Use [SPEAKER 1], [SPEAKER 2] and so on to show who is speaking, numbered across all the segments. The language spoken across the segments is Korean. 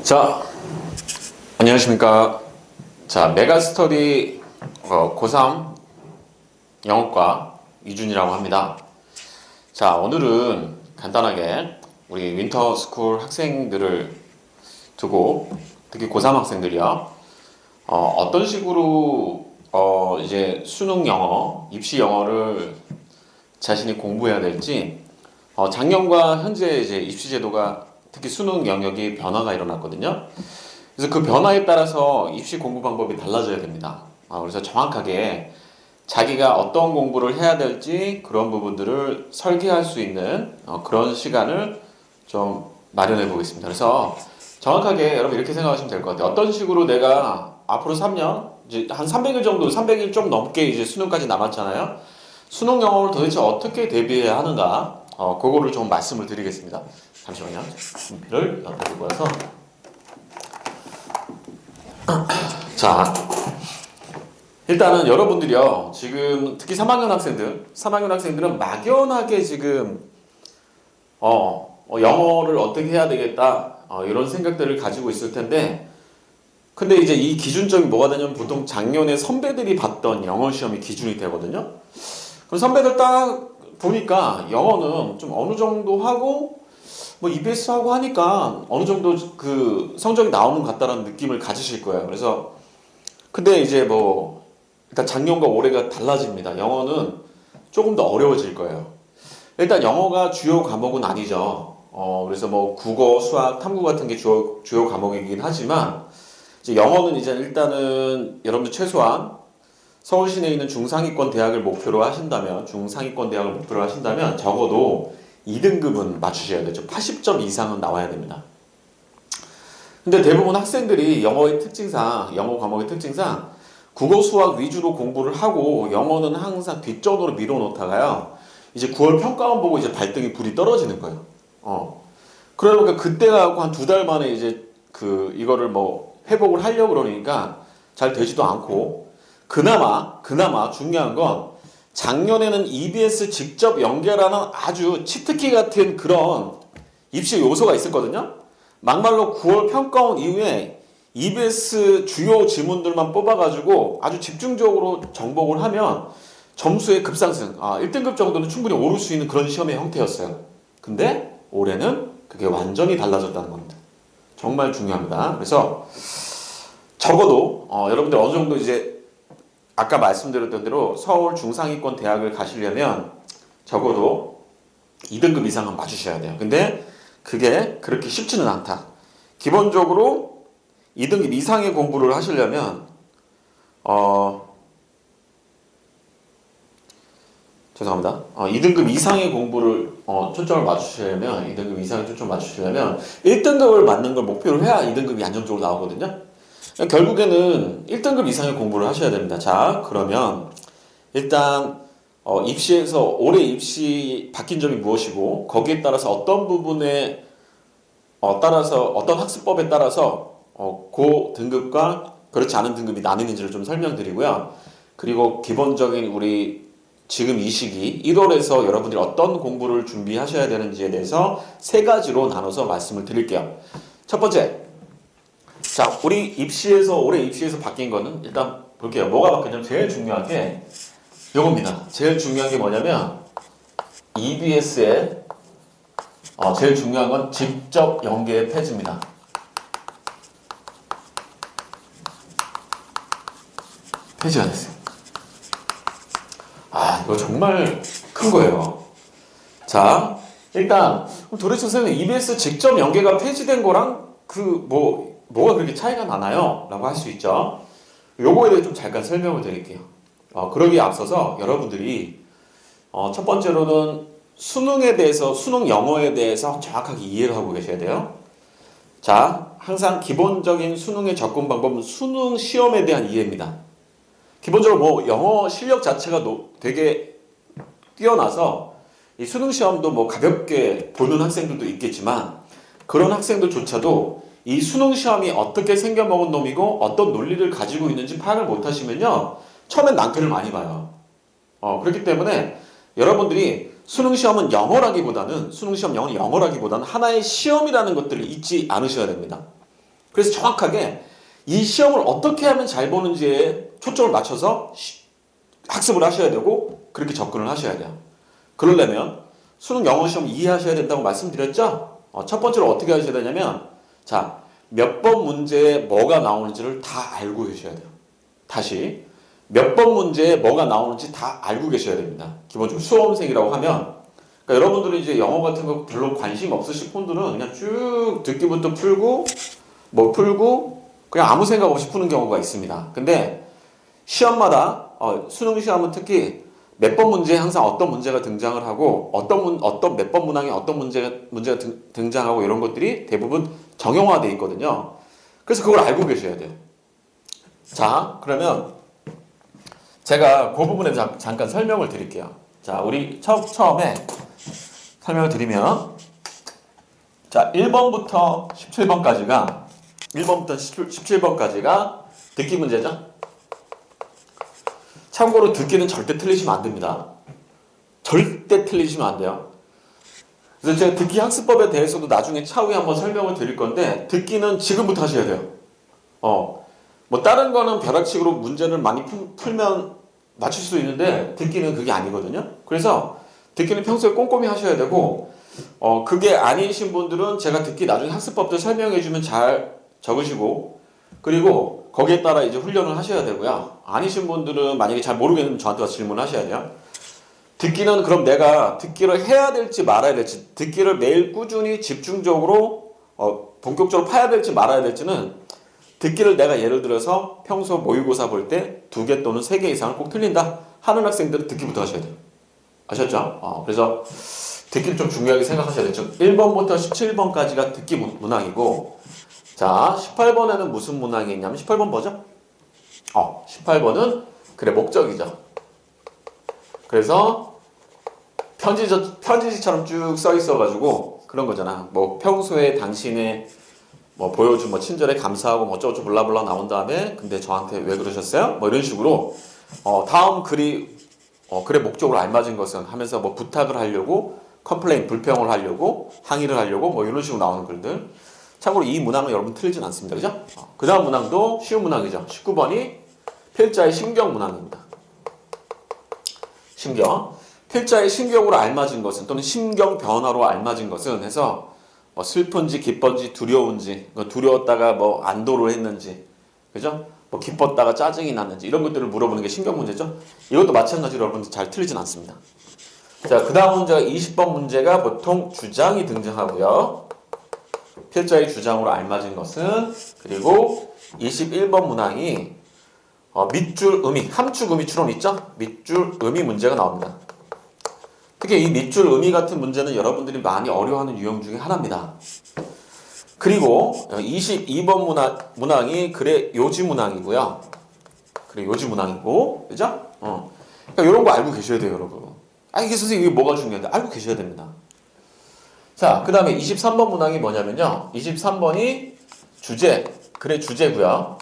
[SPEAKER 1] 자, 안녕하십니까. 자, 메가스터디 고3 영어과 이준이라고 합니다. 자, 오늘은 간단하게 우리 윈터스쿨 학생들을 두고, 특히 고3 학생들이요, 어떤 식으로 이제 수능 영어, 입시 영어를 자신이 공부해야 될지, 작년과 현재 이제 입시 제도가 특히 수능 영역이 변화가 일어났거든요. 그래서 그 변화에 따라서 입시 공부 방법이 달라져야 됩니다. 그래서 정확하게 자기가 어떤 공부를 해야 될지 그런 부분들을 설계할 수 있는 그런 시간을 좀 마련해 보겠습니다. 그래서 정확하게 여러분 이렇게 생각하시면 될 것 같아요. 어떤 식으로 내가 앞으로 3년, 이제 한 300일 정도, 300일 좀 넘게 이제 수능까지 남았잖아요. 수능 영어를 도대체 어떻게 대비해야 하는가, 그거를 좀 말씀을 드리겠습니다. 잠시만요. 준비를 가지고 와서. 자, 일단은 여러분들이요, 지금 특히 3학년 학생들은 막연하게 지금 영어를 어떻게 해야 되겠다, 이런 생각들을 가지고 있을 텐데, 근데 이제 이 기준점이 뭐가 되냐면 보통 작년에 선배들이 봤던 영어 시험이 기준이 되거든요. 그럼 선배들 딱 보니까 영어는 좀 어느 정도 하고 뭐 EBS 하고 하니까 어느 정도 그 성적이 나오는 것 같다라는 느낌을 가지실 거예요. 그래서 근데 이제 뭐 일단 작년과 올해가 달라집니다. 영어는 조금 더 어려워질 거예요. 일단 영어가 주요 과목은 아니죠. 그래서 뭐 국어, 수학, 탐구 같은 게 주요 과목이긴 하지만 이제 영어는 이제 일단은 여러분들 최소한 서울 시내에 있는 중상위권 대학을 목표로 하신다면 적어도 2등급은 맞추셔야 되죠. 80점 이상은 나와야 됩니다. 근데 대부분 학생들이 영어 과목의 특징상 국어 수학 위주로 공부를 하고 영어는 항상 뒷전으로 밀어놓다가요, 이제 9월 평가원 보고 이제 발등에 불이 떨어지는 거예요. 그러니까 그때가 한 2달 만에 이제 이거를 뭐 회복을 하려고 그러니까 잘 되지도 않고, 그나마 중요한 건 작년에는 EBS 직접 연계라는 아주 치트키 같은 그런 입시 요소가 있었거든요. 막말로 9월 평가원 이후에 EBS 주요 지문들만 뽑아가지고 아주 집중적으로 정복을 하면 점수의 급상승, 1등급 정도는 충분히 오를 수 있는 그런 시험의 형태였어요. 근데 올해는 그게 완전히 달라졌다는 겁니다. 정말 중요합니다. 그래서 적어도 여러분들 어느 정도 이제 아까 말씀드렸던 대로 서울 중상위권 대학을 가시려면 적어도 2등급 이상은 맞추셔야 돼요. 근데 그게 그렇게 쉽지는 않다. 기본적으로 2등급 이상의 공부를 하시려면 죄송합니다. 2등급 이상의 공부를 초점을 맞추시려면 2등급 이상의 초점을 맞추시려면 1등급을 맞는 걸 목표로 해야 2등급이 안정적으로 나오거든요. 결국에는 1등급 이상의 공부를 하셔야 됩니다. 자, 그러면 일단 입시에서 올해 입시 바뀐 점이 무엇이고 거기에 따라서 어떤 부분에 따라서 어떤 학습법에 따라서 고 등급과 그렇지 않은 등급이 나뉘는지를 좀 설명드리고요. 그리고 기본적인 우리 지금 이 시기 1월에서 여러분들이 어떤 공부를 준비하셔야 되는지에 대해서 3가지로 나눠서 말씀을 드릴게요. 첫 번째, 자, 올해 입시에서 바뀐 거는 일단 볼게요. 뭐가 바뀌냐면 제일 중요한 게 요겁니다. 제일 중요한 게 뭐냐면 EBS의 제일 중요한 건 직접 연계의 폐지입니다. 폐지가 됐어요. 이거 정말 큰 거예요. 자, 일단 도대체 선생님 EBS 직접 연계가 폐지된 거랑 뭐가 그렇게 차이가 나나요? 라고 할 수 있죠. 요거에 대해 좀 잠깐 설명을 드릴게요. 그러기에 앞서서 여러분들이 첫 번째로는 수능 영어에 대해서 정확하게 이해를 하고 계셔야 돼요. 자, 항상 기본적인 수능의 접근 방법은 수능 시험에 대한 이해입니다. 기본적으로 뭐 영어 실력 자체가 되게 뛰어나서 이 수능 시험도 뭐 가볍게 보는 학생들도 있겠지만 그런 학생들조차도 이 수능 시험이 어떻게 생겨먹은 놈이고 어떤 논리를 가지고 있는지 파악을 못하시면요, 처음엔 낭패를 많이 봐요. 그렇기 때문에 여러분들이 수능 시험은 영어라기보다는 하나의 시험이라는 것들을 잊지 않으셔야 됩니다. 그래서 정확하게 이 시험을 어떻게 하면 잘 보는지에 초점을 맞춰서 학습을 하셔야 되고 그렇게 접근을 하셔야 돼요. 그러려면 수능 영어 시험 이해하셔야 된다고 말씀드렸죠? 첫 번째로 어떻게 하셔야 되냐면 자, 몇 번 문제에 뭐가 나오는지를 다 알고 계셔야 돼요. 다시 몇 번 문제에 뭐가 나오는지 다 알고 계셔야 됩니다. 기본적으로 수험생이라고 하면 그러니까 여러분들이 이제 영어 같은 거 별로 관심 없으신 분들은 그냥 쭉 듣기부터 풀고 뭐 풀고 그냥 아무 생각 없이 푸는 경우가 있습니다. 근데 시험마다 수능 시험은 특히 몇 번 문제에 항상 어떤 문제가 등장을 하고 어떤 몇 번 문항에 어떤 문제가 등장하고 이런 것들이 대부분 정형화되어 있거든요. 그래서 그걸 알고 계셔야 돼요. 자, 그러면 제가 그 부분에 잠깐 설명을 드릴게요. 자, 우리 처음에 설명을 드리면 자, 1번부터 17번까지가 듣기 문제죠. 참고로 듣기는 절대 틀리시면 안 됩니다. 절대 틀리시면 안 돼요. 그래서 제가 듣기 학습법에 대해서도 나중에 차후에 한번 설명을 드릴 건데 듣기는 지금부터 하셔야 돼요. 뭐 다른 거는 벼락치기로 문제를 많이 풀면 맞출 수 있는데 듣기는 그게 아니거든요. 그래서 듣기는 평소에 꼼꼼히 하셔야 되고 그게 아니신 분들은 제가 듣기 나중에 학습법도 설명해주면 잘 적으시고 그리고 거기에 따라 이제 훈련을 하셔야 되고요. 아니신 분들은 만약에 잘 모르겠으면 저한테 와서 질문하셔야 돼요. 듣기는 그럼 내가 듣기를 해야 될지 말아야 될지 듣기를 매일 꾸준히 집중적으로 본격적으로 파야 될지 말아야 될지는 듣기를 내가 예를 들어서 평소 모의고사 볼 때 2개 또는 3개 이상을 꼭 틀린다 하는 학생들은 듣기부터 하셔야 돼요. 아셨죠? 그래서 듣기를 좀 중요하게 생각하셔야 되죠. 1번부터 17번까지가 듣기 문항이고 자 18번에는 무슨 문항이 있냐면 18번 뭐죠? 18번은 그래 목적이죠. 그래서 편지지처럼 쭉 써 있어가지고 그런 거잖아. 뭐 평소에 당신의 뭐 보여준 뭐 친절에 감사하고 뭐 어쩌고저쩌고 블라블라 나온 다음에 근데 저한테 왜 그러셨어요? 뭐 이런 식으로 다음 글이 글의 목적으로 알맞은 것은 하면서 뭐 부탁을 하려고 컴플레인 불평을 하려고 항의를 하려고 뭐 이런 식으로 나오는 글들. 참고로 이 문항은 여러분 틀리진 않습니다. 그죠? 그 다음 문항도 쉬운 문항이죠. 19번이 필자의 신경 문항입니다. 신경. 필자의 신경으로 알맞은 것은 또는 심경 변화로 알맞은 것은 해서 뭐 슬픈지 기쁜지 두려운지 두려웠다가 뭐 안도를 했는지 그죠? 뭐 기뻤다가 짜증이 났는지 이런 것들을 물어보는 게 신경 문제죠. 이것도 마찬가지로 여러분들 잘 틀리진 않습니다. 자, 그 다음 문제가 20번 문제가 보통 주장이 등장하고요. 필자의 주장으로 알맞은 것은 그리고 21번 문항이 밑줄 의미, 함축 의미 추론 있죠? 밑줄 의미 문제가 나옵니다. 특히 이 밑줄 의미 같은 문제는 여러분들이 많이 어려워하는 유형 중에 하나입니다. 그리고 22번 문항이 그래 요지 문항이고요. 그래 요지 문항이고, 그죠? 그러니까 이런 거 알고 계셔야 돼요, 여러분. 이게 선생님 이게 뭐가 중요한데 알고 계셔야 됩니다. 자, 그 다음에 23번 문항이 뭐냐면요. 23번이 주제, 그래 주제고요.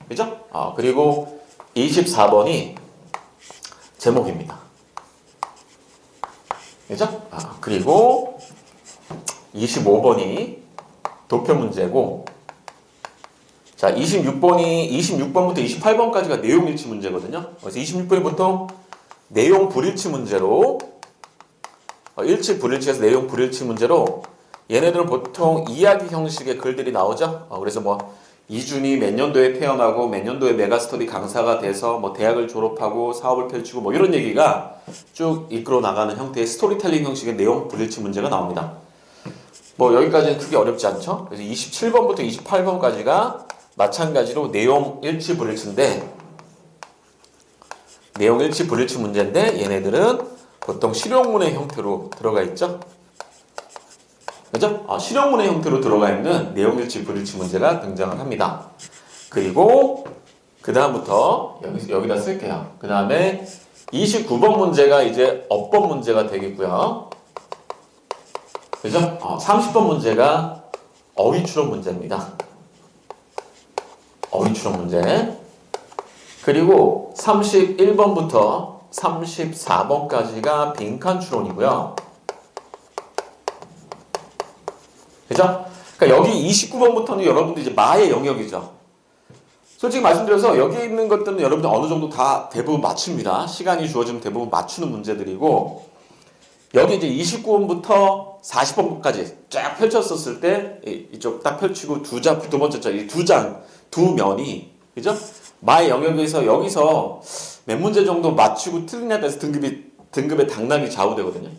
[SPEAKER 1] 그죠? 그리고 24번이 제목입니다. 그죠? 그리고 25번이 도표 문제고 자, 26번부터 28번까지가 내용 일치 문제거든요. 그래서 26번이 보통 내용 불일치 문제로 일치 불일치에서 내용 불일치 문제로 얘네들은 보통 이야기 형식의 글들이 나오죠. 그래서 뭐 이준이 몇 년도에 태어나고 몇 년도에 메가스터디 강사가 돼서 뭐 대학을 졸업하고 사업을 펼치고 뭐 이런 얘기가 쭉 이끌어 나가는 형태의 스토리텔링 형식의 내용 불일치 문제가 나옵니다. 뭐 여기까지는 크게 어렵지 않죠. 그래서 27번부터 28번까지가 마찬가지로 내용 일치 불일치인데 내용 일치 불일치 문제인데 얘네들은 보통 실용문의 형태로 들어가 있죠. 그죠? 실용문의 형태로 들어가 있는 내용 일치 불일치 문제가 등장을 합니다. 그리고 그 다음부터 여기다 쓸게요. 그 다음에 29번 문제가 이제 어법 문제가 되겠고요. 그죠? 30번 문제가 어휘 추론 문제입니다. 어휘 추론 문제. 그리고 31번부터 34번까지가 빈칸 추론이고요. 그죠? 그러니까 그러니까 여기 29번부터는 여러분들 이제 마의 영역이죠. 솔직히 말씀드려서 여기 있는 것들은 여러분들 어느 정도 다 대부분 맞춥니다. 시간이 주어지면 대부분 맞추는 문제들이고, 여기 이제 29번부터 40번까지 쫙 펼쳤었을 때 이쪽 딱 펼치고 두 번째 장, 이 두 장, 두 면이, 그죠? 마의 영역에서 여기서 몇 문제 정도 맞추고 틀리냐에 따라서 등급의 당락이 좌우되거든요.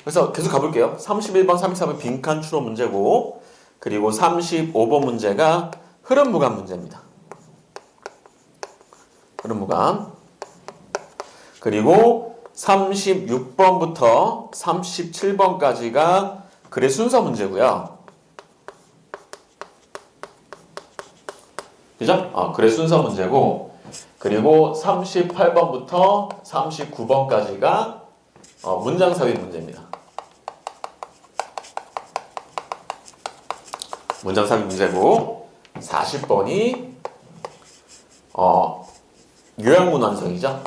[SPEAKER 1] 그래서 계속 가볼게요. 31번, 33번 빈칸 추론 문제고, 그리고 35번 문제가 흐름 무감 문제입니다. 흐름 무감. 그리고 36번부터 37번까지가 글의 순서 문제고요. 그죠? 글의 순서 문제고, 그리고 38번부터 39번까지가 문장 삽입 문제입니다. 문장 삽입 문제고, 40번이 요약문 완성이죠.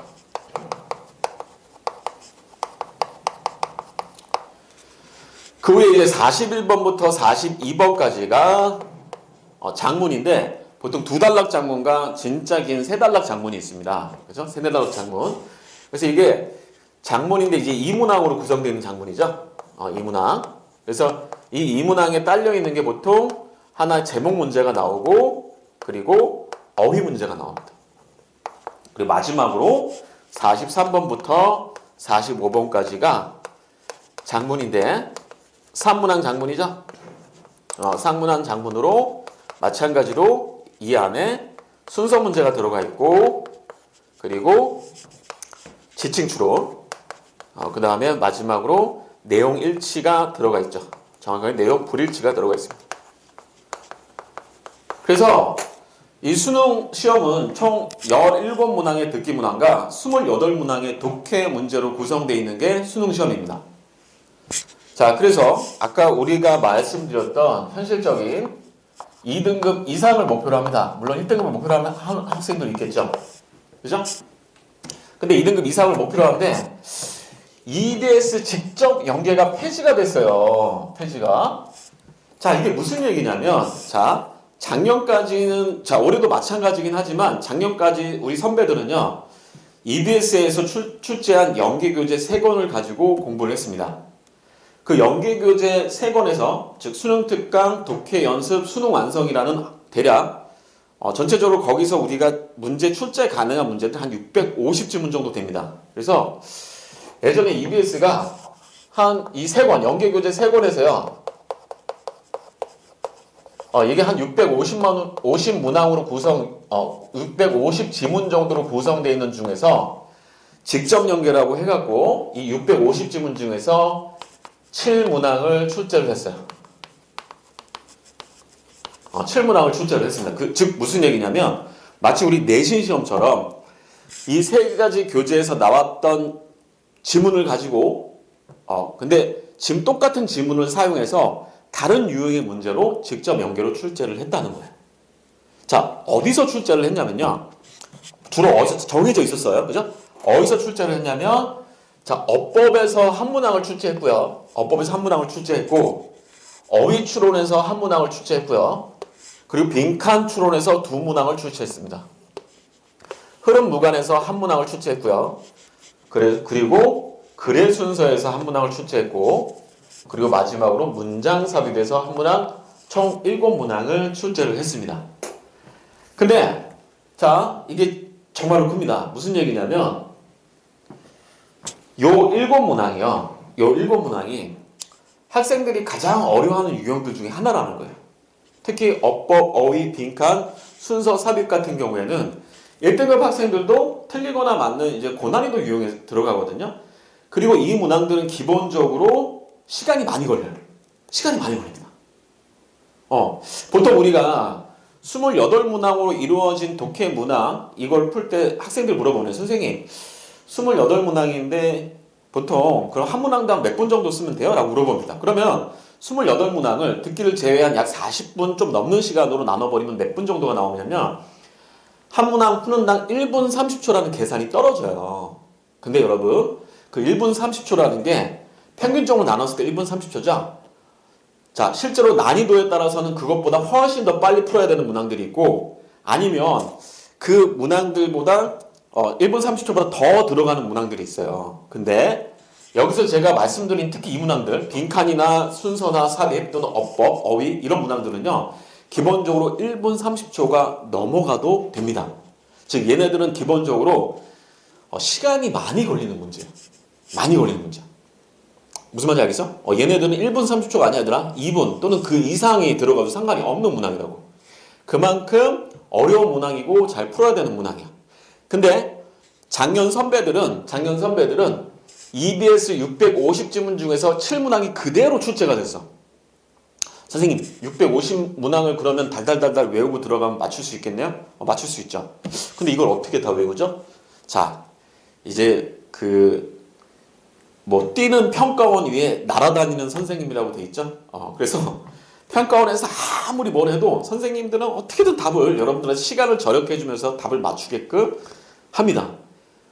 [SPEAKER 1] 그 후에 이제 41번부터 42번까지가 장문인데, 보통 두 단락 장문과 진짜 긴 세 단락 장문이 있습니다. 그죠? 세 단락 장문. 그래서 이게 장문인데 이제 이문항으로 구성되어 있는 장문이죠. 이문항. 그래서 이 이문항에 딸려 있는 게 보통 하나 제목 문제가 나오고, 그리고 어휘 문제가 나옵니다. 그리고 마지막으로 43번부터 45번까지가 장문인데, 산문항 장문이죠. 산문항 장문으로 마찬가지로 이 안에 순서 문제가 들어가 있고, 그리고 지칭 추론, 그 다음에 마지막으로 내용 일치가 들어가 있죠. 정확하게 내용 불일치가 들어가 있습니다. 그래서 이 수능 시험은 총 17문항의 듣기 문항과 28문항의 독해 문제로 구성되어 있는 게 수능 시험입니다. 자, 그래서 아까 우리가 말씀드렸던 현실적인 2등급 이상을 목표로 합니다. 물론 1등급을 목표로 하는 학생도 있겠죠. 그죠? 근데 2등급 이상을 목표로 하는데 EBS 직접 연계가 폐지가 됐어요. 폐지가. 자, 이게 무슨 얘기냐면, 자, 작년까지는, 자, 올해도 마찬가지긴 하지만 작년까지 우리 선배들은요, EBS에서 출제한 연계교재 3권을 가지고 공부를 했습니다. 그 연계교재 3권에서, 즉 수능특강, 독해연습, 수능완성이라는 대략 전체적으로 거기서 우리가 문제 출제 가능한 문제들 한 650지문 정도 됩니다. 그래서 예전에 EBS가 한 이 3권, 연계교재 3권에서요, 이게 한 50문항으로 650지문 정도로 구성되어 있는 중에서 직접 연계라고 해갖고 이 650지문 중에서 7문항을 출제를 했어요. 7문항을 출제를 했습니다. 즉 무슨 얘기냐면 마치 우리 내신 시험처럼 이 3가지 교재에서 나왔던 지문을 가지고 근데 지금 똑같은 지문을 사용해서 다른 유형의 문제로 직접 연계로 출제를 했다는 거예요. 자, 어디서 출제를 했냐면요, 주로 어디서 정해져 있었어요. 그죠? 어디서 출제를 했냐면, 자, 어법에서 한 문항을 출제했고요. 어법에서 한 문항을 출제했고, 어휘 추론에서 한 문항을 출제했고요. 그리고 빈칸 추론에서 2문항을 출제했습니다. 흐름 무관에서 한 문항을 출제했고요. 그리고 글의 순서에서 한 문항을 출제했고, 그리고 마지막으로 문장 삽입에서 한 문항, 총 7문항을 출제를 했습니다. 근데 자, 이게 정말로 큽니다. 무슨 얘기냐면 요 7문항이요. 요 7문항이 학생들이 가장 어려워하는 유형들 중에 하나라는 거예요. 특히 어법, 어휘, 빈칸, 순서, 삽입 같은 경우에는 1등급 학생들도 틀리거나 맞는 이제 고난이도 유형에 들어가거든요. 그리고 이 문항들은 기본적으로 시간이 많이 걸려요. 시간이 많이 걸립니다. 보통 우리가 28문항으로 이루어진 독해 문항, 이걸 풀 때 학생들 물어보면, 선생님, 28문항인데 보통 그럼 한 문항당 몇 분 정도 쓰면 돼요? 라고 물어봅니다. 그러면 28문항을 듣기를 제외한 약 40분 좀 넘는 시간으로 나눠버리면 몇 분 정도가 나오냐면, 한 문항 푸는 당 1분 30초라는 계산이 떨어져요. 근데 여러분, 그 1분 30초라는 게 평균적으로 나눴을 때 1분 30초죠? 자, 자, 실제로 난이도에 따라서는 그것보다 훨씬 더 빨리 풀어야 되는 문항들이 있고, 아니면 그 문항들보다 1분 30초보다 더 들어가는 문항들이 있어요. 근데 여기서 제가 말씀드린 특히 이 문항들, 빈칸이나 순서나 삽입 또는 어법, 어휘 이런 문항들은요, 기본적으로 1분 30초가 넘어가도 됩니다. 즉 얘네들은 기본적으로 시간이 많이 걸리는 문제예요. 많이 걸리는 문제. 무슨 말인지 알겠어? 얘네들은 1분 30초가 아니야 얘들아. 2분 또는 그 이상이 들어가도 상관이 없는 문항이라고. 그만큼 어려운 문항이고 잘 풀어야 되는 문항이야. 근데 작년 선배들은 EBS 650지문 중에서 7문항이 그대로 출제가 됐어. 선생님 650문항을 그러면 달달달달 외우고 들어가면 맞출 수 있겠네요? 맞출 수 있죠. 근데 이걸 어떻게 다 외우죠? 자, 이제 뛰는 평가원 위에 날아다니는 선생님이라고 돼 있죠? 그래서 평가원에서 아무리 뭘 해도 선생님들은 어떻게든 답을 여러분들한테 시간을 절약해주면서 답을 맞추게끔 합니다.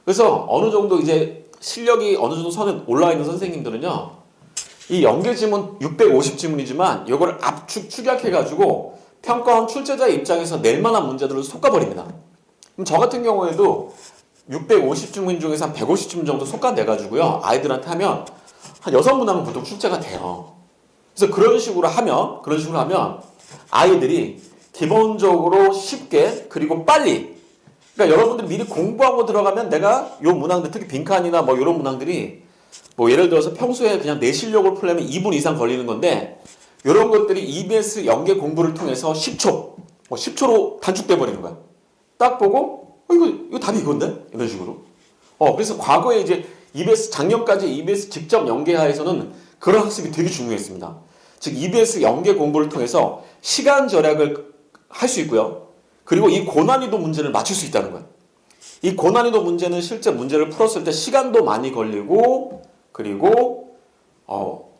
[SPEAKER 1] 그래서 어느 정도 이제 실력이 어느 정도 선에 올라와 있는 선생님들은요, 이 연계지문 650지문이지만 이걸 압축 축약해가지고 평가원 출제자의 입장에서 낼 만한 문제들을 솎아버립니다. 그럼 저 같은 경우에도 650지문 중에서 한 150지문 정도 솎아내가지고요, 아이들한테 하면 한 6문항은 보통 출제가 돼요. 그래서 그런 식으로 하면 아이들이 기본적으로 쉽게 그리고 빨리, 그러니까 여러분들이 미리 공부하고 들어가면 내가 요 문항들, 특히 빈칸이나 이런 문항들이 예를 들어서 평소에 그냥 내 실력을 풀려면 2분 이상 걸리는 건데, 이런 것들이 EBS 연계 공부를 통해서 10초로 단축돼 버리는 거야. 딱 보고 이거 답이 이건데? 이런 식으로. 그래서 과거에 이제 작년까지 EBS 직접 연계하에서는 그런 학습이 되게 중요했습니다. 즉, EBS 연계 공부를 통해서 시간 절약을 할 수 있고요. 그리고 이 고난이도 문제를 맞출 수 있다는 거예요. 이 고난이도 문제는 실제 문제를 풀었을 때 시간도 많이 걸리고, 그리고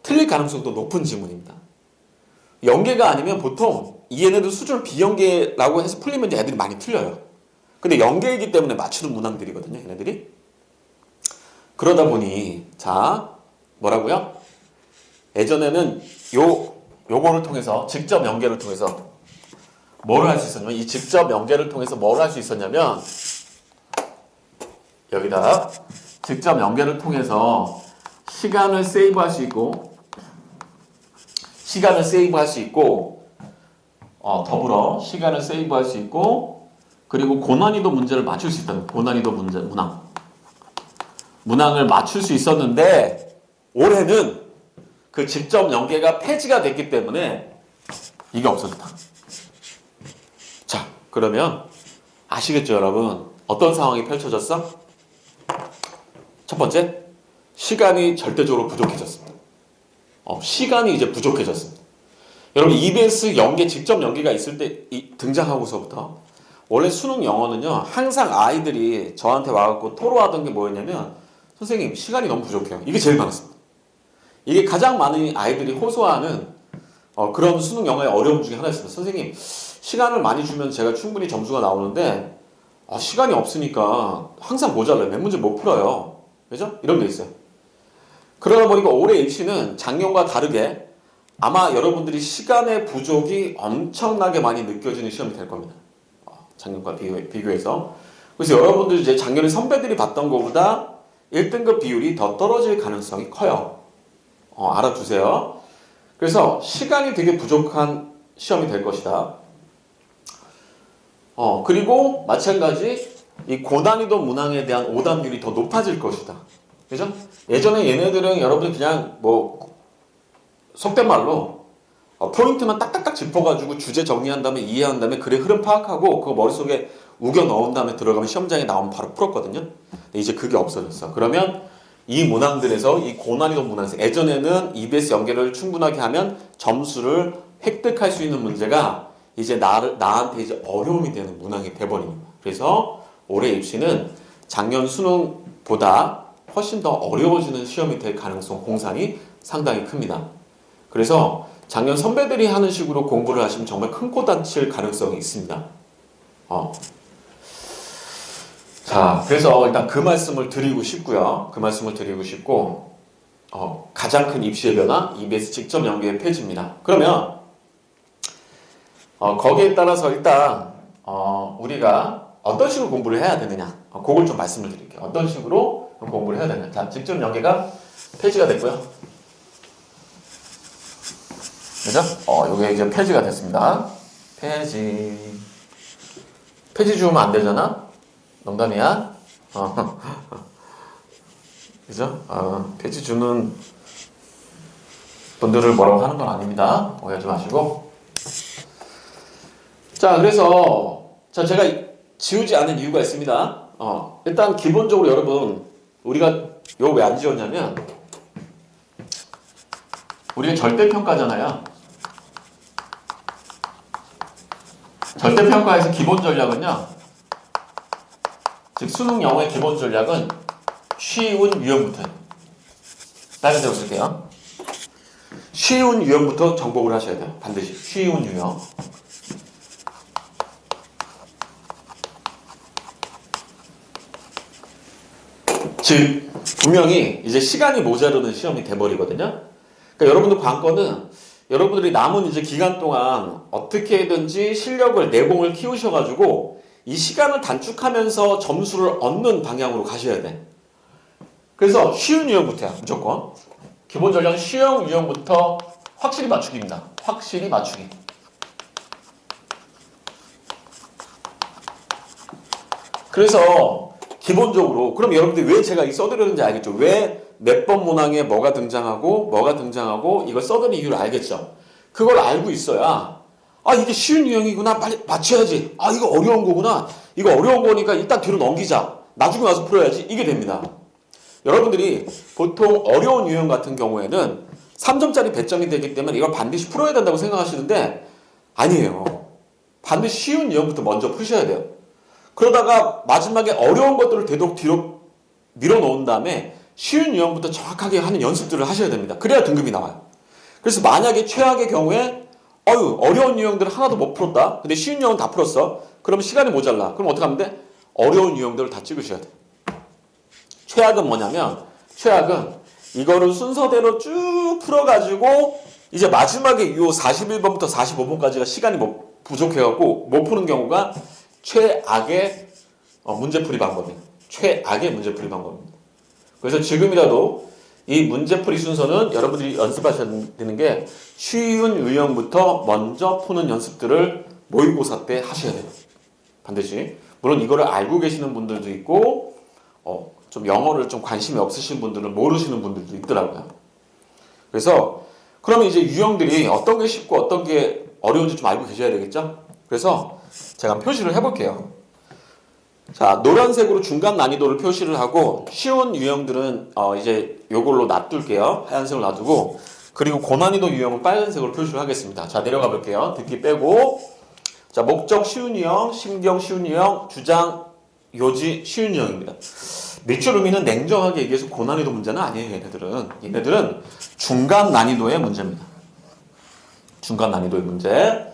[SPEAKER 1] 틀릴 가능성도 높은 지문입니다. 연계가 아니면 보통 얘네들 수준 비연계라고 해서 풀리면 애들이 많이 틀려요. 근데 연계이기 때문에 맞추는 문항들이거든요, 얘네들이. 그러다 보니, 자, 뭐라고요? 예전에는 요거를 통해서, 직접 연계를 통해서 뭘 할 수 있었냐면, 이 직접 연계를 통해서 뭘 할 수 있었냐면, 여기다 직접 연계를 통해서 시간을 세이브할 수 있고, 더불어 시간을 세이브할 수 있고, 그리고 고난이도 문제를 맞출 수 있다는, 고난이도 문제, 문항을 맞출 수 있었는데, 올해는 그 직접 연계가 폐지가 됐기 때문에 이게 없어졌다. 자, 그러면 아시겠죠, 여러분? 어떤 상황이 펼쳐졌어? 첫 번째, 시간이 절대적으로 부족해졌습니다. 시간이 이제 부족해졌습니다. 여러분, EBS 연계, 직접 연계가 있을 때 등장하고서부터 원래 수능 영어는요, 항상 아이들이 저한테 와갖고 토로하던 게 뭐였냐면, 선생님, 시간이 너무 부족해요. 이게 제일 많았습니다. 이게 가장 많은 아이들이 호소하는 그런 수능 영어의 어려움 중에 하나였습니다. 선생님, 시간을 많이 주면 제가 충분히 점수가 나오는데, 시간이 없으니까 항상 모자라요. 몇 문제 못 풀어요. 그죠? 이런 게 있어요. 그러다 보니까 올해 입시는 작년과 다르게 아마 여러분들이 시간의 부족이 엄청나게 많이 느껴지는 시험이 될 겁니다. 작년과 비교해서. 그래서 여러분들 이제 작년에 선배들이 봤던 것보다 1등급 비율이 더 떨어질 가능성이 커요. 알아두세요. 그래서 시간이 되게 부족한 시험이 될 것이다. 그리고 마찬가지 이 고난이도 문항에 대한 오답률이 더 높아질 것이다. 그죠? 예전에 얘네들은 여러분들 그냥 속된 말로 포인트만 딱딱딱 짚어가지고 주제 정리한 다음에 이해한 다음에 글의 흐름 파악하고 그거 머릿속에 우겨 넣은 다음에 들어가면 시험장에 나오면 바로 풀었거든요. 근데 이제 그게 없어졌어. 그러면 이 문항들에서 이 고난이도 문항에서 예전에는 EBS 연계를 충분하게 하면 점수를 획득할 수 있는 문제가 이제 나한테 이제 어려움이 되는 문항이 돼버립니다. 그래서 올해 입시는 작년 수능보다 훨씬 더 어려워지는 시험이 될 가능성, 공산이 상당히 큽니다. 그래서 작년 선배들이 하는 식으로 공부를 하시면 정말 큰 코 다칠 가능성이 있습니다. 자, 그래서 일단 그 말씀을 드리고 싶고요. 그 말씀을 드리고 싶고, 가장 큰 입시의 변화, EBS 직접 연계의 폐지입니다. 그러면 거기에 따라서 일단 우리가 어떤 식으로 공부를 해야 되느냐, 그걸 좀 말씀을 드릴게요. 어떤 식으로 공부를 해야 되느냐. 자, 직접 연계가 폐지가 됐고요. 그죠? 요게 이제 폐지가 됐습니다. 폐지 주면 안 되잖아? 농담이야? 그죠? 폐지 주는 분들을 뭐라고 하는 건 아닙니다. 오해하지 마시고. 자, 그래서 제가 지우지 않은 이유가 있습니다. 일단 기본적으로 여러분, 우리가 이거 왜 안 지웠냐면, 우리가 절대평가잖아요. 절대평가에서 기본 전략은요, 즉 수능 영어의 기본 전략은 쉬운 유형부터예요. 다른 데로 쓸게요. 쉬운 유형부터 정복을 하셔야 돼요. 반드시 쉬운 유형. 즉 분명히 이제 시간이 모자르는 시험이 돼버리거든요. 그러니까 여러분들 관건은 여러분들이 남은 이제 기간 동안 어떻게든지 실력을 내공을 키우셔가지고 이 시간을 단축하면서 점수를 얻는 방향으로 가셔야 돼. 그래서 쉬운 유형부터야, 무조건. 기본 전략은 쉬운 유형부터 확실히 맞추기입니다. 확실히 맞추기. 그래서 기본적으로, 그럼 여러분들이 왜 제가 이 써드렸는지 알겠죠? 왜 몇 번 문항에 뭐가 등장하고 이걸 써드린 이유를 알겠죠? 그걸 알고 있어야 이게 쉬운 유형이구나, 빨리 맞춰야지. 이거 어려운 거구나, 이거 어려운 거니까 일단 뒤로 넘기자, 나중에 와서 풀어야지, 이게 됩니다. 여러분들이 보통 어려운 유형 같은 경우에는 3점짜리 배점이 되기 때문에 이걸 반드시 풀어야 된다고 생각하시는데 아니에요. 반드시 쉬운 유형부터 먼저 푸셔야 돼요. 그러다가 마지막에 어려운 것들을 되도록 뒤로 밀어놓은 다음에 쉬운 유형부터 정확하게 하는 연습들을 하셔야 됩니다. 그래야 등급이 나와요. 그래서 만약에 최악의 경우에 어려운 유형들을 하나도 못 풀었다. 근데 쉬운 유형은 다 풀었어. 그러면 시간이 모자라. 그럼 어떻게 하면 돼? 어려운 유형들을 다 찍으셔야 돼. 최악은 뭐냐면, 최악은 이거를 순서대로 쭉 풀어가지고 이제 마지막에 요 41번부터 45번까지가 시간이 부족해갖고 못 푸는 경우가 최악의 문제풀이 방법이에요. 최악의 문제풀이 방법입니다. 그래서 지금이라도 이 문제풀이 순서는 여러분들이 연습하셔야 되는 게 쉬운 유형부터 먼저 푸는 연습들을 모의고사 때 하셔야 돼요. 반드시. 물론 이거를 알고 계시는 분들도 있고 좀 영어를 좀 관심이 없으신 분들은 모르시는 분들도 있더라고요. 그래서 그러면 이제 유형들이 어떤 게 쉽고 어떤 게 어려운지 좀 알고 계셔야 되겠죠? 그래서 제가 한번 표시를 해볼게요. 자, 노란색으로 중간 난이도를 표시를 하고 쉬운 유형들은 이제 요걸로 놔둘게요. 하얀색으로 놔두고, 그리고 고난이도 유형은 빨간색으로 표시를 하겠습니다. 자, 내려가 볼게요. 듣기 빼고, 자, 목적 쉬운 유형, 심경 쉬운 유형, 주장 요지 쉬운 유형입니다. 밑줄 의미는 냉정하게 얘기해서 고난이도 문제는 아니에요. 얘네들은 중간 난이도의 문제입니다. 중간 난이도의 문제.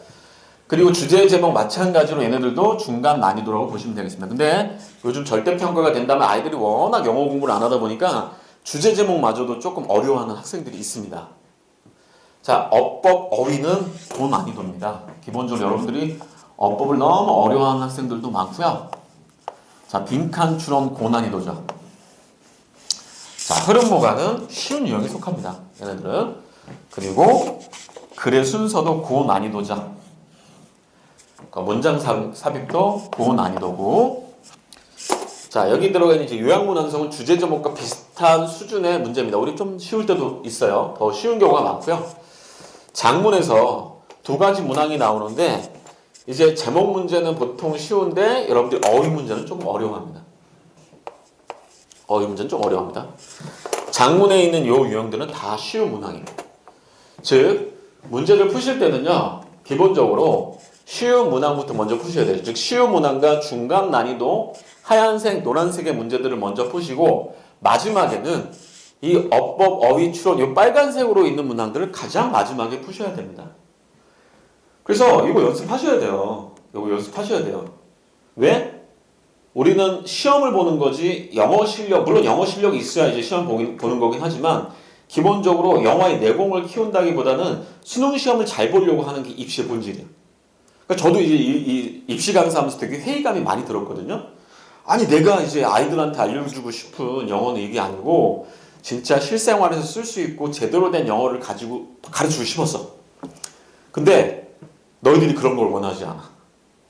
[SPEAKER 1] 그리고 주제 제목 마찬가지로 얘네들도 중간 난이도라고 보시면 되겠습니다. 근데 요즘 절대평가가 된다면 아이들이 워낙 영어 공부를 안 하다 보니까 주제 제목마저도 조금 어려워하는 학생들이 있습니다. 자, 어법, 어휘는 고난이도입니다. 기본적으로 여러분들이 어법을 너무 어려워하는 학생들도 많고요. 자, 빈칸 추론 고난이도죠. 자, 흐름모가는 쉬운 유형에 속합니다. 얘네들은. 그리고 글의 순서도 고난이도죠. 문장 삽입도 고난이도고. 자, 여기 들어가 있는 이제 요약문 완성은 주제 제목과 비슷한 수준의 문제입니다. 우리 좀 쉬울 때도 있어요. 더 쉬운 경우가 많고요. 장문에서 두 가지 문항이 나오는데 이제 제목 문제는 보통 쉬운데 여러분들 어휘 문제는 조금 어려워합니다. 어휘 문제는 좀 어려워합니다. 장문에 있는 요 유형들은 다 쉬운 문항이에요. 즉 문제를 푸실 때는요, 기본적으로 쉬운 문항부터 먼저 푸셔야 돼요. 즉 쉬운 문항과 중간 난이도 하얀색, 노란색의 문제들을 먼저 푸시고 마지막에는 이 어법, 어휘, 추론 이 빨간색으로 있는 문항들을 가장 마지막에 푸셔야 됩니다. 그래서 이거 연습하셔야 돼요. 이거 연습하셔야 돼요. 왜? 우리는 시험을 보는 거지 영어 실력, 물론 영어 실력이 있어야 이제 시험 보는 거긴 하지만 기본적으로 영어의 내공을 키운다기보다는 수능 시험을 잘 보려고 하는 게 입시의 본질이에요. 그러니까 저도 이제 이 입시 강사하면서 되게 회의감이 많이 들었거든요. 아니 내가 이제 아이들한테 알려주고 싶은 영어는 이게 아니고 진짜 실생활에서 쓸 수 있고 제대로 된 영어를 가지고 가르치고 싶었어. 근데 너희들이 그런 걸 원하지 않아.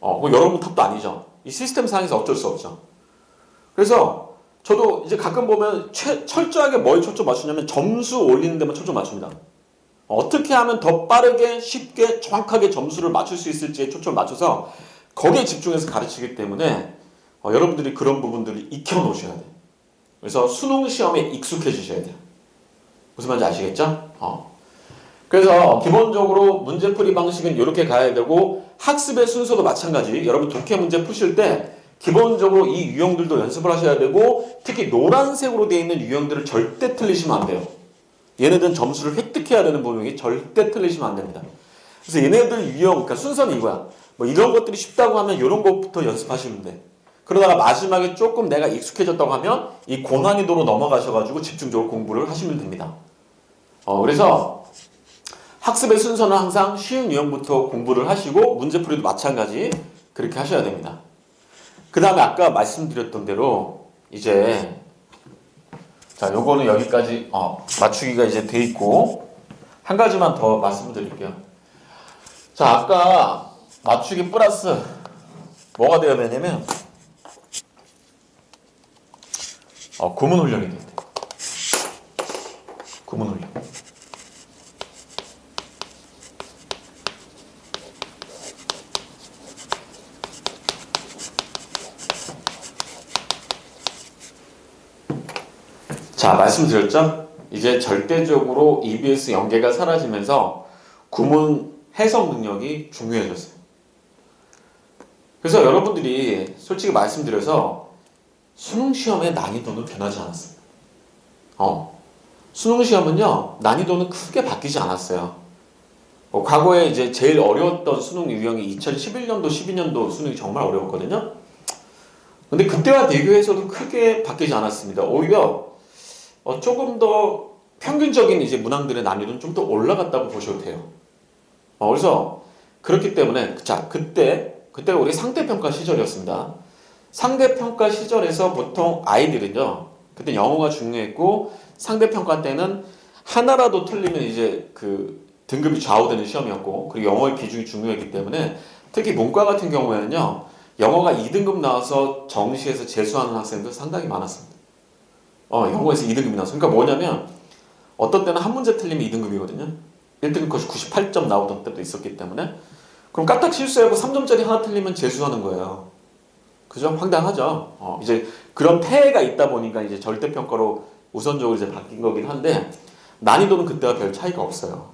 [SPEAKER 1] 뭐 여러분 탓도 아니죠. 이 시스템 상에서 어쩔 수 없죠. 그래서 저도 이제 가끔 보면 철저하게 뭐에 초점 맞추냐면 점수 올리는 데만 초점 맞춥니다. 어떻게 하면 더 빠르게 쉽게 정확하게 점수를 맞출 수 있을지에 초점을 맞춰서 거기에 집중해서 가르치기 때문에 여러분들이 그런 부분들을 익혀놓으셔야 돼요. 그래서 수능 시험에 익숙해지셔야 돼요. 무슨 말인지 아시겠죠? 그래서 기본적으로 문제풀이 방식은 이렇게 가야 되고 학습의 순서도 마찬가지. 여러분 독해 문제 푸실 때 기본적으로 이 유형들도 연습을 하셔야 되고 특히 노란색으로 되어 있는 유형들을 절대 틀리시면 안 돼요. 얘네들은 점수를 획득해야 되는 부분이 절대 틀리시면 안 됩니다. 그래서 얘네들 유형, 그러니까 순서는 이거야. 뭐 이런 것들이 쉽다고 하면 이런 것부터 연습하시면 돼. 그러다가 마지막에 조금 내가 익숙해졌다고 하면 이 고난이도로 넘어가셔가지고 집중적으로 공부를 하시면 됩니다. 그래서 학습의 순서는 항상 쉬운 유형부터 공부를 하시고 문제풀이도 마찬가지 그렇게 하셔야 됩니다. 그 다음에 아까 말씀드렸던 대로 이제 자 요거는 여기까지 맞추기가 이제 돼 있고 한 가지만 더 말씀드릴게요. 자 아까 맞추기 플러스 뭐가 되어야 되냐면 구문 훈련이 돼야 돼. 구문 훈련. 자, 말씀드렸죠? 이제 절대적으로 EBS 연계가 사라지면서 구문 해석 능력이 중요해졌어요. 그래서 여러분들이 솔직히 말씀드려서 수능 시험의 난이도는 변하지 않았습니다. 수능 시험은요, 난이도는 크게 바뀌지 않았어요. 과거에 이제 제일 어려웠던 수능 유형이 2011년도, 12년도 수능이 정말 어려웠거든요. 근데 그때와 비교해서도 크게 바뀌지 않았습니다. 오히려 조금 더 평균적인 이제 문항들의 난이도는 좀 더 올라갔다고 보셔도 돼요. 그래서 그렇기 때문에 자 그때가 우리 상대평가 시절이었습니다. 상대평가 시절에서 보통 아이들은요, 그때 영어가 중요했고 상대평가 때는 하나라도 틀리면 이제 그 등급이 좌우되는 시험이었고 그리고 영어의 비중이 중요했기 때문에 특히 문과 같은 경우에는요, 영어가 2등급 나와서 정시에서 재수하는 학생들 상당히 많았습니다. 영어에서 2등급이 나왔어. 그러니까 뭐냐면 어떤 때는 한 문제 틀리면 2등급이거든요. 1등급 것이 98점 나오던 때도 있었기 때문에 그럼 까딱 실수하고 3점짜리 하나 틀리면 재수하는 거예요. 그죠? 황당하죠. 이제 그런 폐해가 있다 보니까 이제 절대평가로 우선적으로 이제 바뀐 거긴 한데 난이도는 그때와 별 차이가 없어요.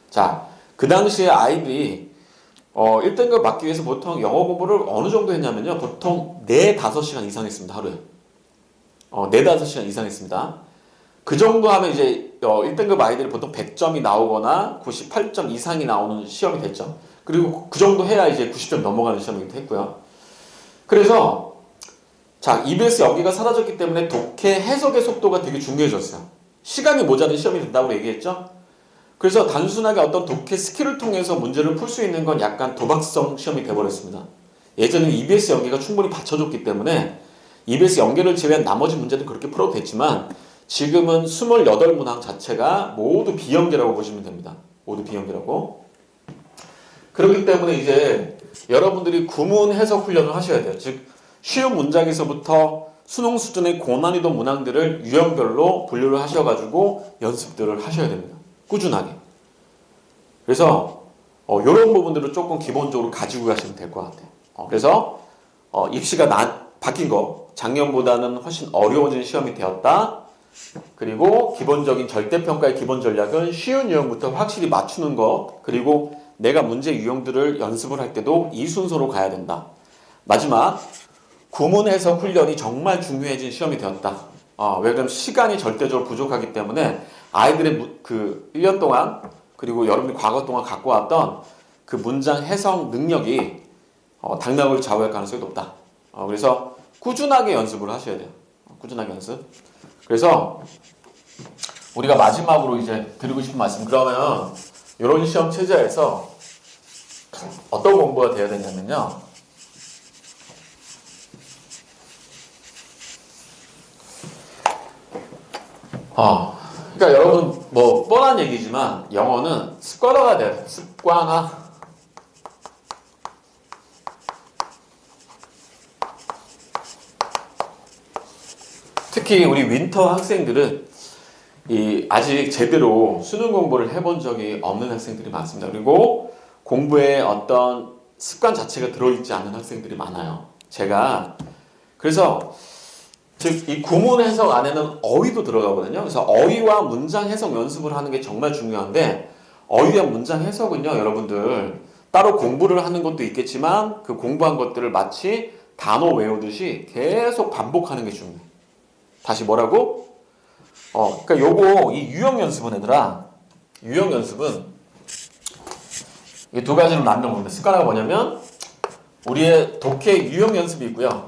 [SPEAKER 1] 자, 그 당시에 아이들이 1등급 맞기 위해서 보통 영어 공부를 어느 정도 했냐면요. 보통 4, 5시간 이상 했습니다. 하루에. 4, 5시간 이상 했습니다. 그 정도 하면 이제 1등급 아이들이 보통 100점이 나오거나 98점 이상이 나오는 시험이 됐죠. 그리고 그 정도 해야 이제 90점 넘어가는 시험이기도 했고요. 그래서 자, EBS 연계가 사라졌기 때문에 독해 해석의 속도가 되게 중요해졌어요. 시간이 모자란 시험이 된다고 얘기했죠. 그래서 단순하게 어떤 독해 스킬을 통해서 문제를 풀 수 있는 건 약간 도박성 시험이 돼버렸습니다. 예전에는 EBS 연계가 충분히 받쳐줬기 때문에 EBS 연계를 제외한 나머지 문제도 그렇게 풀어도 됐지만 지금은 28문항 자체가 모두 비연계라고 보시면 됩니다. 모두 비연계라고. 그렇기 때문에 이제 여러분들이 구문 해석 훈련을 하셔야 돼요. 즉 쉬운 문장에서부터 수능 수준의 고난이도 문항들을 유형별로 분류를 하셔가지고 연습들을 하셔야 됩니다. 꾸준하게. 그래서 이런 부분들을 조금 기본적으로 가지고 가시면 될 것 같아요. 그래서 입시가 바뀐 거, 작년보다는 훨씬 어려워진 시험이 되었다. 그리고 기본적인 절대평가의 기본 전략은 쉬운 유형부터 확실히 맞추는 것, 그리고 내가 문제 유형들을 연습을 할 때도 이 순서로 가야 된다. 마지막, 구문 해석 훈련이 정말 중요해진 시험이 되었다. 왜 그러면 시간이 절대적으로 부족하기 때문에 아이들의 그 1년 동안 그리고 여러분이 과거 동안 갖고 왔던 그 문장 해석 능력이 당락을 좌우할 가능성이 높다. 그래서 꾸준하게 연습을 하셔야 돼요. 꾸준하게 연습. 그래서 우리가 마지막으로 이제 드리고 싶은 말씀, 그러면 이런 시험 체제에서 어떤 공부가 돼야 되냐면요, 그러니까 여러분 뭐 뻔한 얘기지만 영어는 습관화가 돼야 돼요. 습관화. 특히 우리 윈터 학생들은 아직 제대로 수능 공부를 해본 적이 없는 학생들이 많습니다. 그리고 공부에 어떤 습관 자체가 들어있지 않은 학생들이 많아요. 제가 그래서 즉 이 구문 해석 안에는 어휘도 들어가거든요. 그래서 어휘와 문장 해석 연습을 하는 게 정말 중요한데, 어휘와 문장 해석은요, 여러분들 따로 공부를 하는 것도 있겠지만 그 공부한 것들을 마치 단어 외우듯이 계속 반복하는 게 중요해요. 다시 뭐라고? 그러니까 요거 이 유형 연습은 얘들아, 유형 연습은 이 두 가지로 나누는 겁니다. 습관화가 뭐냐면 우리의 독해 유형 연습이 있고요.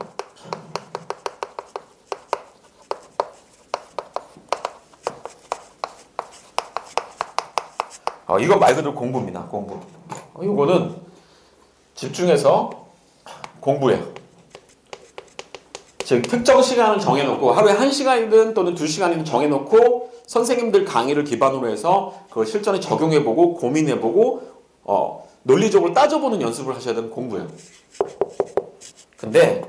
[SPEAKER 1] 이건 말 그대로 공부입니다. 공부. 이거는 집중해서 공부해요. 즉 특정 시간을 정해놓고 하루에 1시간이든 또는 2시간이든 정해놓고 선생님들 강의를 기반으로 해서 그걸 실전에 적용해보고 고민해보고 논리적으로 따져보는 연습을 하셔야 되는 공부예요. 근데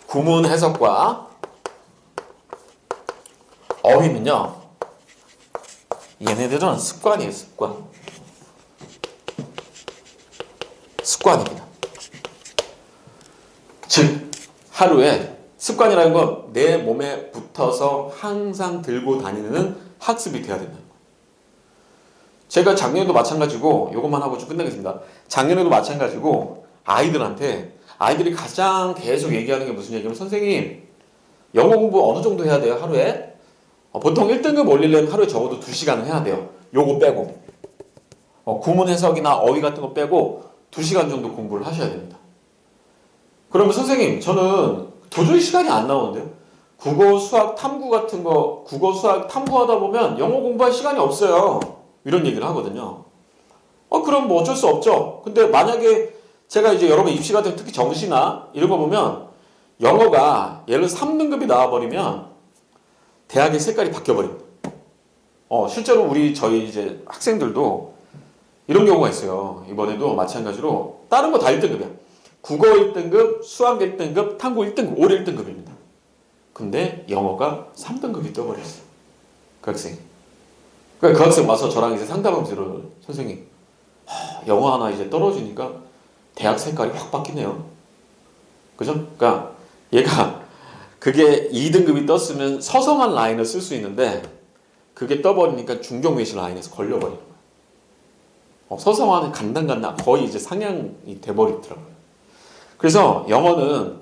[SPEAKER 1] 구문 해석과 어휘는요, 얘네들은 습관이에요. 습관입니다. 즉 하루에 습관이라는 건 내 몸에 붙어서 항상 들고 다니는 학습이 돼야 된다는 거예요. 제가 작년에도 마찬가지고, 이것만 하고 좀 끝내겠습니다. 작년에도 마찬가지고 아이들이 가장 계속 얘기하는 게 무슨 얘기냐면, 선생님 영어 공부 어느 정도 해야 돼요? 하루에? 보통 1등급 올리려면 하루에 적어도 2시간은 해야 돼요. 요거 빼고 구문 해석이나 어휘 같은 거 빼고 2시간 정도 공부를 하셔야 됩니다. 그러면 선생님 저는 도저히 시간이 안 나오는데요. 국어, 수학, 탐구 같은 거, 국어, 수학, 탐구하다 보면 영어 공부할 시간이 없어요. 이런 얘기를 하거든요. 그럼 뭐 어쩔 수 없죠. 근데 만약에 제가 이제 여러분 입시 같은 특히 정시나 이런 거 보면 영어가 예를 들어 3등급이 나와버리면 대학의 색깔이 바뀌어버립니다. 실제로 저희 이제 학생들도 이런 경우가 있어요. 이번에도 마찬가지로 다른 거 다 1등급이야. 국어 1등급, 수학 1등급, 탐구 1등급, 올해 1등급입니다. 근데 영어가 3등급이 떠버렸어요. 그 학생이. 그러니까 그 학생 와서 저랑 이제 상담을 들어요. 선생님, 영어 하나 이제 떨어지니까 대학 색깔이 확 바뀌네요. 그죠? 그러니까 얘가 그게 2등급이 떴으면 서성한 라인을 쓸 수 있는데 그게 떠버리니까 중경외시 라인에서 걸려버리는 거예요. 서성한 간당간당 거의 이제 상향이 돼버리더라고요. 그래서 영어는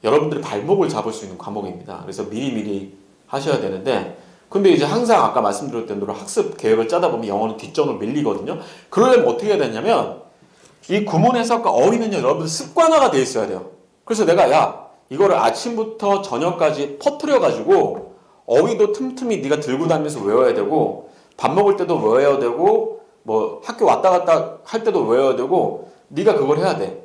[SPEAKER 1] 여러분들이 발목을 잡을 수 있는 과목입니다. 그래서 미리미리 하셔야 되는데, 근데 이제 항상 아까 말씀드렸던 대로 학습 계획을 짜다 보면 영어는 뒷전으로 밀리거든요. 그러려면 어떻게 해야 되냐면 이 구문 해석과 어휘는요, 여러분들 습관화가 돼 있어야 돼요. 그래서 내가 이거를 아침부터 저녁까지 퍼뜨려 가지고 어휘도 틈틈이 네가 들고 다니면서 외워야 되고, 밥 먹을 때도 외워야 되고, 뭐 학교 왔다 갔다 할 때도 외워야 되고, 네가 그걸 해야 돼.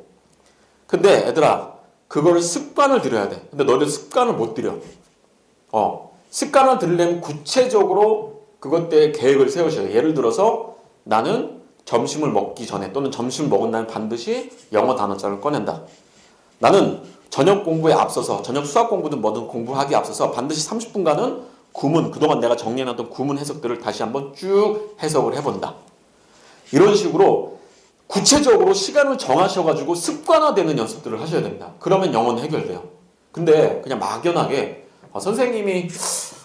[SPEAKER 1] 근데 얘들아, 그거를 습관을 들여야 돼. 근데 너희들 습관을 못 들여. 습관을 들으려면 구체적으로 그것 때문에 계획을 세우셔요. 예를 들어서 나는 점심을 먹기 전에 또는 점심을 먹은 날 반드시 영어 단어장을 꺼낸다. 나는 저녁 공부에 앞서서, 저녁 수학 공부든 뭐든 공부하기에 앞서서 반드시 30분간은 구문, 그동안 내가 정리해놨던 구문 해석들을 다시 한번 쭉 해석을 해본다. 이런 식으로 구체적으로 시간을 정하셔가지고 습관화되는 연습들을 하셔야 됩니다. 그러면 영어는 해결돼요. 근데 그냥 막연하게 선생님이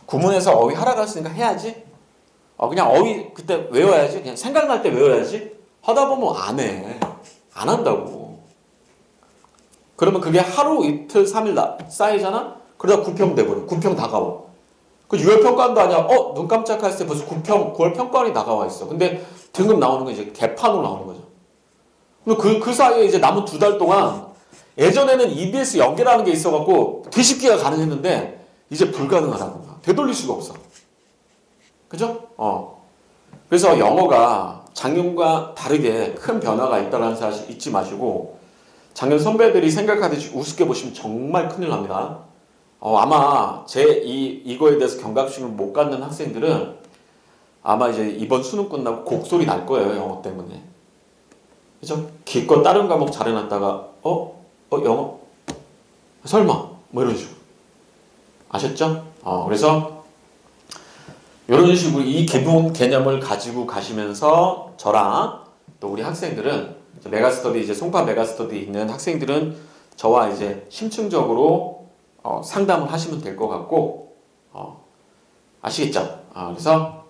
[SPEAKER 1] 구문에서 어휘 하라고 했으니까 해야지, 그냥 어휘 그때 외워야지, 그냥 생각날 때 외워야지 하다 보면 안 해. 안 한다고. 그러면 그게 하루 이틀 3일 쌓이잖아? 그러다 9평 돼버려. 9평 다가와. 그 6월 평가원도 아니야. 눈 깜짝할 때 벌써 9월 평가원이 다가와 있어. 근데 등급 나오는 건 이제 개판으로 나오는 거죠. 그 사이에 이제 남은 2달 동안, 예전에는 EBS 연계라는 게 있어갖고 뒤집기가 가능했는데 이제 불가능하다는 거야. 되돌릴 수가 없어. 그죠? 그래서 영어가 작년과 다르게 큰 변화가 있다는 사실 잊지 마시고 작년 선배들이 생각하듯이 우습게 보시면 정말 큰일 납니다. 아마 이거에 대해서 경각심을 못 갖는 학생들은 아마 이제 이번 수능 끝나고 곡소리 날 거예요, 영어 때문에. 그죠? 기껏 다른 과목 잘해놨다가, 영어? 설마? 뭐 이런 식으로. 아셨죠? 그래서 이런 식으로 이 기본 개념을 가지고 가시면서 저랑 또 우리 학생들은 메가스터디 이제 송파 메가스터디 있는 학생들은 저와 이제 심층적으로 상담을 하시면 될 것 같고 아시겠죠? 그래서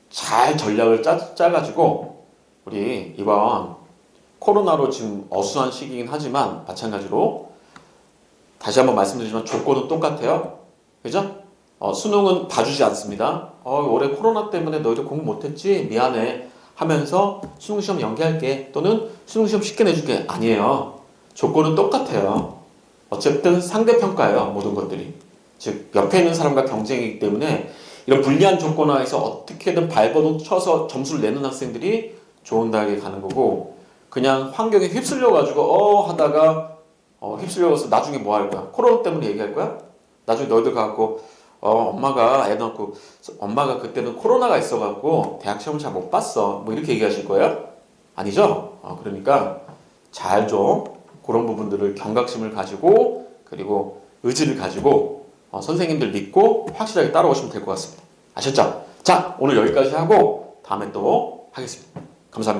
[SPEAKER 1] 잘 전략을 짜가지고 우리 이번 코로나로 지금 어수선 시기이긴 하지만 마찬가지로 다시 한번 말씀드리지만 조건은 똑같아요. 그죠? 수능은 봐주지 않습니다. 올해 코로나 때문에 너희들 공부 못했지? 미안해. 하면서 수능시험 연기할게. 또는 수능시험 쉽게 내줄게. 아니에요. 조건은 똑같아요. 어쨌든 상대평가예요. 모든 것들이. 즉 옆에 있는 사람과 경쟁이기 때문에 이런 불리한 조건 하에서 어떻게든 발버둥 쳐서 점수를 내는 학생들이 좋은 대학에 가는 거고 그냥 환경에 휩쓸려가지고 하다가 휩쓸려가서 나중에 뭐 할 거야? 코로나 때문에 얘기할 거야? 나중에 너희들 가갖고 엄마가 애 낳고 엄마가 그때는 코로나가 있어갖고 대학 시험을 잘 못 봤어 뭐 이렇게 얘기하실 거예요? 아니죠? 그러니까 잘 좀 그런 부분들을 경각심을 가지고 그리고 의지를 가지고 선생님들 믿고 확실하게 따라오시면 될 것 같습니다. 아셨죠? 자, 오늘 여기까지 하고 다음에 또 하겠습니다. 감사합니다.